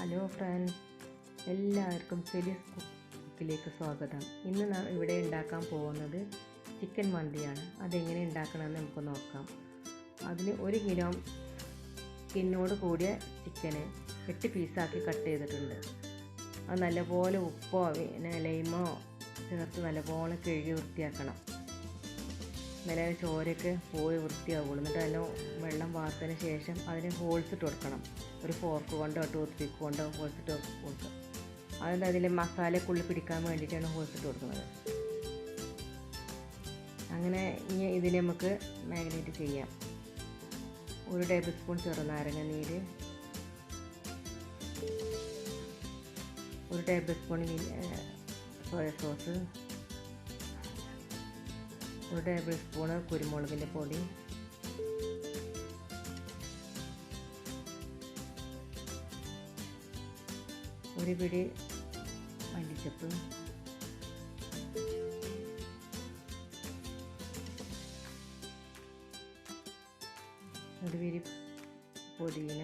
Hello friends, എല്ലാവർക്കും സലീസ് കുക്കിലേക്ക് സ്വാഗതം. ഇന്ന് നാം ഇവിടെ ഉണ്ടാക്കാൻ പോകുന്നത് ചിക്കൻ മന്തിയാണ്. അതെങ്ങനെ ഉണ്ടാക്കണമെന്ന് നമുക്ക് നോക്കാം. അതിന് 1 കിലോ സ്കിന്നോട് കൂടിയ ചിക്കന് 8 പീസാക്കി കട്ട് ചെയ്തിട്ടുണ്ട്. അത് നല്ലപോലെ ഉപ്പോ ലൈമോ ചേർത്ത് നല്ലപോലെ കഴുകി വൃത്തിയാക്കണം. നല്ല ചോരയൊക്കെ പോയി വൃത്തിയാവുള്ളൂ. എന്നിട്ട് നല്ല വെള്ളം വാർത്തതിന് ശേഷം അതിന് ഹോൾസ് ഇട്ട് കൊടുക്കണം. ഒരു ഫോർക്ക് കൊണ്ടോ ടൂത്ത് പിക്ക് കൊണ്ടോ ഹോൾസ് ഇട്ട് കൊടുക്കുക. അതിൻ്റെ അതിൽ മസാലക്കുള്ളിൽ പിടിക്കാൻ വേണ്ടിയിട്ടാണ് ഹോൾസ് ഇട്ട് കൊടുക്കുന്നത്. അങ്ങനെ ഇനി ഇതിനെ നമുക്ക് മാഗ്നേറ്റ് ചെയ്യാം. 1 ടേബിൾ സ്പൂൺ ചെറുനാരങ്ങ നീര്, 1 tablespoon soya sauce, 1 tablespoon കുരുമുളകിൻ്റെ പൊടി, 1 പിടി മല്ലിച്ചപ്പ്, 1 പിടി പുതിന,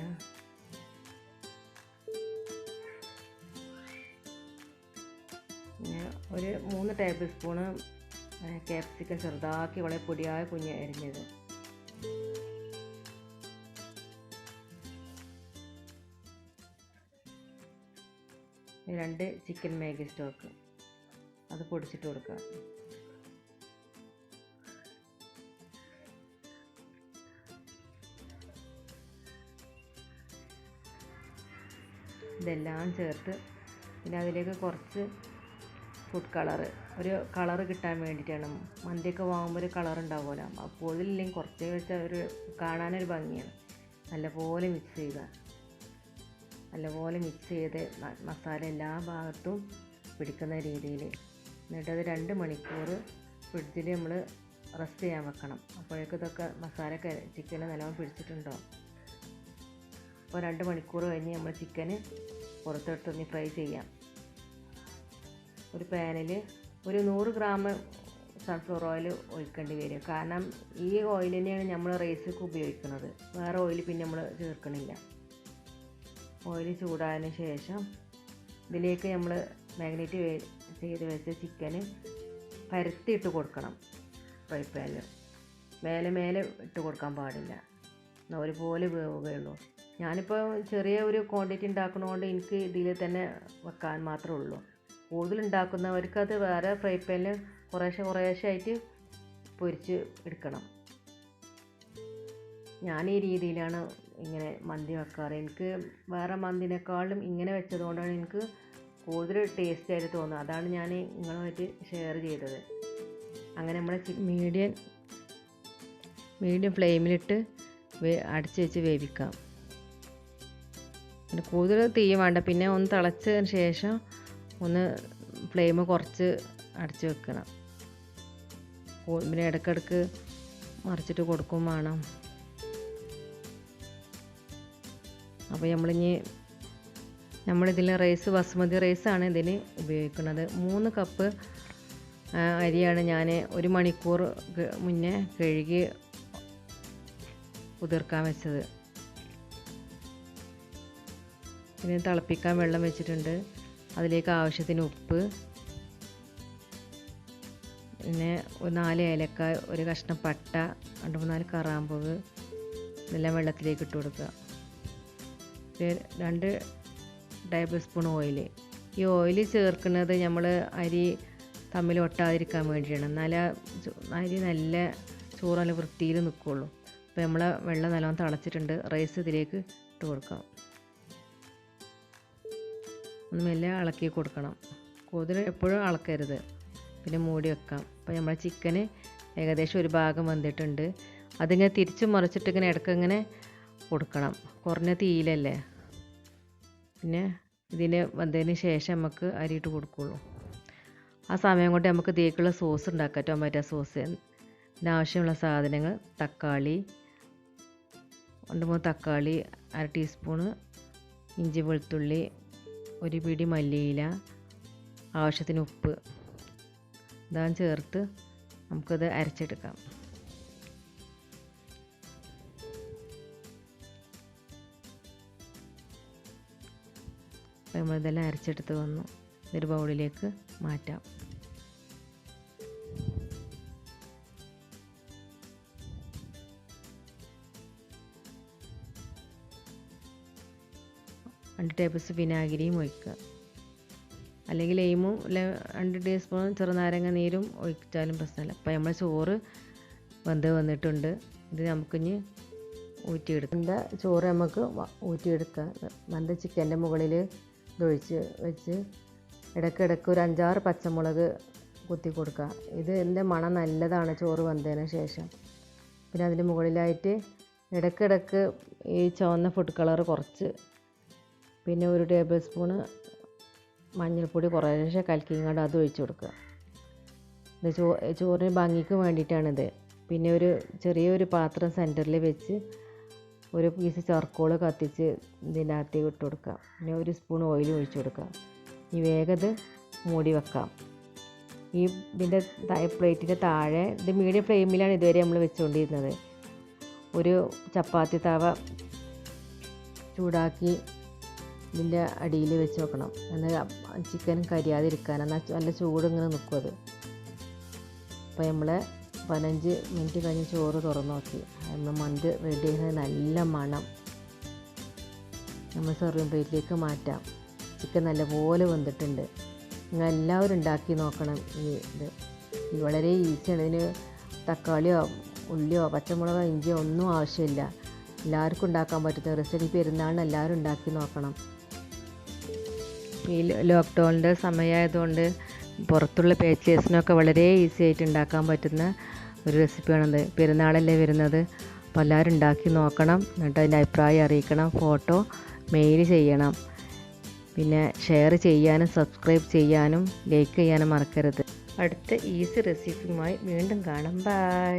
പിന്നെ 3 ടേബിൾ സ്പൂണ് ക്യാപ്സിക്കം ചെറുതാക്കി വളരെ പൊടിയായ കുഞ്ഞ് അരിഞ്ഞത്, രണ്ട് ചിക്കൻ മാഗി സ്റ്റോക്ക് അത് പൊടിച്ചിട്ട് കൊടുക്കുക. ഇതെല്ലാം ചേർത്ത് പിന്നെ അതിലേക്ക് കുറച്ച് ഫുഡ് കളറ്, ഒരു കളറ് കിട്ടാൻ വേണ്ടിയിട്ടാണ്. മന്തിയൊക്കെ വാങ്ങുമ്പോൾ ഒരു കളർ ഉണ്ടാവുമല്ലോ, അപ്പോൾ ഇതില്ലെങ്കിൽ കുറച്ച് വെച്ചാൽ ഒരു കാണാനൊരു ഭംഗിയാണ്. നല്ലപോലെ മിക്സ് ചെയ്യുക. നല്ലപോലെ മിക്സ് ചെയ്ത് മസാല എല്ലാ ഭാഗത്തും പിടിക്കുന്ന രീതിയിൽ. എന്നിട്ടത് 2 മണിക്കൂർ ഫ്രിഡ്ജിൽ നമ്മൾ റെസ്റ്റ് ചെയ്യാൻ വെക്കണം. അപ്പോഴേക്കും ഇതൊക്കെ മസാല ചിക്കന് നല്ലോണം പിടിച്ചിട്ടുണ്ടോ. അപ്പോൾ 2 മണിക്കൂർ കഴിഞ്ഞ് നമ്മൾ ചിക്കന് പുറത്തെടുത്ത് ഫ്രൈ ചെയ്യാം. ഒരു പാനിൽ 100 ഗ്രാം സൺഫ്ലവർ ഓയിൽ ഒഴിക്കേണ്ടി വരും. കാരണം ഈ ഓയിൽ തന്നെയാണ് നമ്മൾ റൈസൊക്കെ ഉപയോഗിക്കുന്നത്. വേറെ ഓയിൽ പിന്നെ നമ്മൾ ചേർക്കണില്ല. ഓയിൽ ചൂടായതിന് ശേഷം ഇതിലേക്ക് നമ്മൾ മാഗ്നേറ്റ് ചെയ്ത് വെച്ച ചിക്കന് പരത്തിയിട്ട് കൊടുക്കണം. ഫ്രൈ പാനിൽ മേലെ ഇട്ട് കൊടുക്കാൻ പാടില്ല. ഒരുപോലെ വേവുകയുള്ളൂ. ഞാനിപ്പോൾ ചെറിയ ഒരു ക്വാണ്ടിറ്റി ഉണ്ടാക്കുന്നതുകൊണ്ട് എനിക്ക് ഇതിൽ തന്നെ വെക്കാൻ മാത്രമേ ഉള്ളൂ. കൂടുതൽ ഉണ്ടാക്കുന്നവർക്കത് വേറെ ഫ്രൈ പാനിൽ കുറേശ്ശെ ആയിട്ട് പൊരിച്ച് എടുക്കണം. ഞാൻ ഈ രീതിയിലാണ് ഇങ്ങനെ മന്തി വെക്കാറ്. എനിക്ക് വേറെ മന്തിനേക്കാളും ഇങ്ങനെ വെച്ചതുകൊണ്ടാണ് എനിക്ക് കൂടുതൽ ടേസ്റ്റ് ആയിട്ട് തോന്നുന്നത്. അതാണ് ഞാൻ നിങ്ങളുമായിട്ട് ഷെയർ ചെയ്തത്. അങ്ങനെ നമ്മൾ മീഡിയം ഫ്ലെയിമിലിട്ട് അടച്ച് വെച്ച് വേവിക്കാം. പിന്നെ കൂടുതൽ തീ വേണ്ട. പിന്നെ ഒന്ന് തിളച്ചതിന് ശേഷം ഒന്ന് ഫ്ലെയിം കുറച്ച് അടച്ച് വെക്കണം. പിന്നെ ഇടയ്ക്കിടയ്ക്ക് മറിച്ചിട്ട് കൊടുക്കും വേണം. അപ്പോൾ നമ്മളിതിൽ ബസുമതി റൈസാണ് ഇതിന് ഉപയോഗിക്കുന്നത്. 3 കപ്പ് അരിയാണ് ഞാൻ 1 മണിക്കൂർ മുന്നേ കഴുകി കുതിർക്കാൻ വെച്ചത്. പിന്നെ തിളപ്പിക്കാൻ വെള്ളം വെച്ചിട്ടുണ്ട്. അതിലേക്ക് ആവശ്യത്തിന് ഉപ്പ്, പിന്നെ 4 ഏലക്കായ, 1 കഷ്ണം പട്ട, 2-4 കറാമ്പൂവ് ഇതെല്ലാം വെള്ളത്തിലേക്ക് ഇട്ട് കൊടുക്കുക. 2 ടേബിൾ സ്പൂൺ ഓയിൽ. ഈ ഓയിൽ ചേർക്കുന്നത് നമ്മൾ അരി തമ്മിൽ ഒട്ടാതിരിക്കാൻ വേണ്ടിയാണ്. അരി നല്ല ചോറ് നല്ല വൃത്തിയിൽ നിൽക്കുകയുള്ളൂ. അപ്പോൾ നമ്മൾ വെള്ളം നല്ലോണം തിളച്ചിട്ടുണ്ട്. റൈസ് ഇതിലേക്ക് ഇട്ട് കൊടുക്കാം. ഒന്ന് മെല്ലെ ഇളക്കി കൊടുക്കണം. കൂടുതൽ എപ്പോഴും ഇളക്കരുത്. പിന്നെ മൂടി വെക്കാം. അപ്പോൾ നമ്മൾ ചിക്കന് ഏകദേശം ഒരു ഭാഗം വെന്തിട്ടുണ്ട്. അതിങ്ങനെ തിരിച്ച് മറിച്ചിട്ട് ഇങ്ങനെ ഇടയ്ക്കിങ്ങനെ കൊടുക്കണം. കുറഞ്ഞ തീയിലല്ലേ. പിന്നെ ഇതിന് വെന്തതിന് ശേഷം നമുക്ക് അരിയിട്ട് കൊടുക്കുകയുള്ളൂ. ആ സമയം കൊണ്ട് നമുക്ക് ഇതിലേക്കുള്ള സോസ് ഉണ്ടാക്കാം. Tomato sauce. ഇതിനാവശ്യമുള്ള സാധനങ്ങൾ: തക്കാളി 2-3 തക്കാളി, 1/2 ടീസ്പൂണ് ഇഞ്ചി വെളുത്തുള്ളി, 1 പിടി മല്ലിയില, ആവശ്യത്തിന് ഉപ്പ് ഇതാണ് ചേർത്ത് നമുക്കത് അരച്ചെടുക്കാം. അപ്പോൾ നമ്മളിതെല്ലാം അരച്ചെടുത്ത് വന്നു. ഇതൊരു ബൗളിലേക്ക് മാറ്റാം. രണ്ട് ടേബിൾ സ്പൂൺ വിനാഗിരിയും ഒഴിക്കുക. അല്ലെങ്കിൽ ലൈമും 2 ടീസ്പൂൺ ചെറുനാരങ്ങ നീരും ഒഴിച്ചാലും പ്രശ്നമില്ല. അപ്പോൾ നമ്മൾ ചോറ് വെന്ത് വന്നിട്ടുണ്ട്. ഇത് നമുക്കിനി ഊറ്റിയെടുക്കാം. ചോറ് നമുക്ക് ഊറ്റിയെടുക്കാം. മന്തി ചിക്കൻ്റെ മുകളിൽ ഇതൊഴിച്ച് വെച്ച് ഇടയ്ക്കിടയ്ക്ക് ഒരു 5-6 പച്ചമുളക് കുത്തി കൊടുക്കുക. ഇതിൻ്റെ മണം നല്ലതാണ് ചോറ് വെന്തതിന് ശേഷം. പിന്നെ അതിൻ്റെ മുകളിലായിട്ട് ഇടയ്ക്കിടയ്ക്ക് ഈ ചുവന്ന ഫുഡ് കളർ കുറച്ച്, പിന്നെ 1 ടേബിൾ സ്പൂണ് മഞ്ഞൾപ്പൊടി കുറേശ്ശെ കലക്കിങ്ങാണ്ട് അത് ഒഴിച്ച് കൊടുക്കുക. ഇത് ചോറിന് ഭംഗിക്ക് വേണ്ടിയിട്ടാണിത്. പിന്നെ ഒരു ചെറിയൊരു പാത്രം സെൻറ്ററിൽ വെച്ച് ഒരു പീസ് ചർക്കോൾ കത്തിച്ച് ഇതിനകത്തേക്ക് ഇട്ട് കൊടുക്കുക. പിന്നെ 1 സ്പൂൺ ഓയിൽ ഒഴിച്ച് കൊടുക്കുക. ഈ വേഗം മൂടി വെക്കാം. ഈ ഇതിൻ്റെ പ്ലേറ്റിൻ്റെ താഴെ ഇത് മീഡിയം ഫ്ലെയിമിലാണ് ഇതുവരെ നമ്മൾ വെച്ചുകൊണ്ടിരുന്നത്. ഒരു ചപ്പാത്തി തവ ചൂടാക്കി ഇതിൻ്റെ അടിയിൽ വെച്ച് വെക്കണം. എന്നാൽ ചിക്കൻ കരിയാതിരിക്കാൻ, എന്നാൽ നല്ല ചൂട് ഇങ്ങനെ നിൽക്കും അത്. അപ്പോൾ നമ്മൾ 15 മിനിറ്റ് കഴിഞ്ഞ് ചോറ് തുറന്ന് നോക്കി. നമ്മൾ മന്തി റെഡി ആയത് നല്ല മണം. നമ്മൾ സെർവിങ് പ്ലേറ്റിലേക്ക് മാറ്റാം. ചിക്കൻ നല്ലപോലെ വെന്തിട്ടുണ്ട്. നിങ്ങൾ എല്ലാവരും ഉണ്ടാക്കി നോക്കണം. ഇത് വളരെ ഈസിയാണ്. ഇതിന് തക്കാളിയോ ഉള്ളിയോ പച്ചമുളകോ ഇഞ്ചിയോ ഒന്നും ആവശ്യമില്ല. എല്ലാവർക്കും ഉണ്ടാക്കാൻ പറ്റുന്ന റെസിപ്പി. പെരുന്നാളിന് എല്ലാവരും ഉണ്ടാക്കി നോക്കണം. ഈ ലോക്ക്ഡൗണിൻ്റെ സമയമായതുകൊണ്ട് പുറത്തുള്ള പേച്ചേഴ്സിനൊക്കെ വളരെ ഈസി ആയിട്ട് ഉണ്ടാക്കാൻ പറ്റുന്ന ഒരു റെസിപ്പിയാണത്. പെരുന്നാളല്ലേ വരുന്നത്. അപ്പോൾ എല്ലാവരും ഉണ്ടാക്കി നോക്കണം. എന്നിട്ട് അതിൻ്റെ അഭിപ്രായം അറിയിക്കണം. ഫോട്ടോ മെയിൽ ചെയ്യണം. പിന്നെ ഷെയർ ചെയ്യാനും സബ്സ്ക്രൈബ് ചെയ്യാനും ലൈക്ക് ചെയ്യാനും മറക്കരുത്. അടുത്ത ഈസി റെസിപ്പിയുമായി വീണ്ടും കാണാം. ബൈ.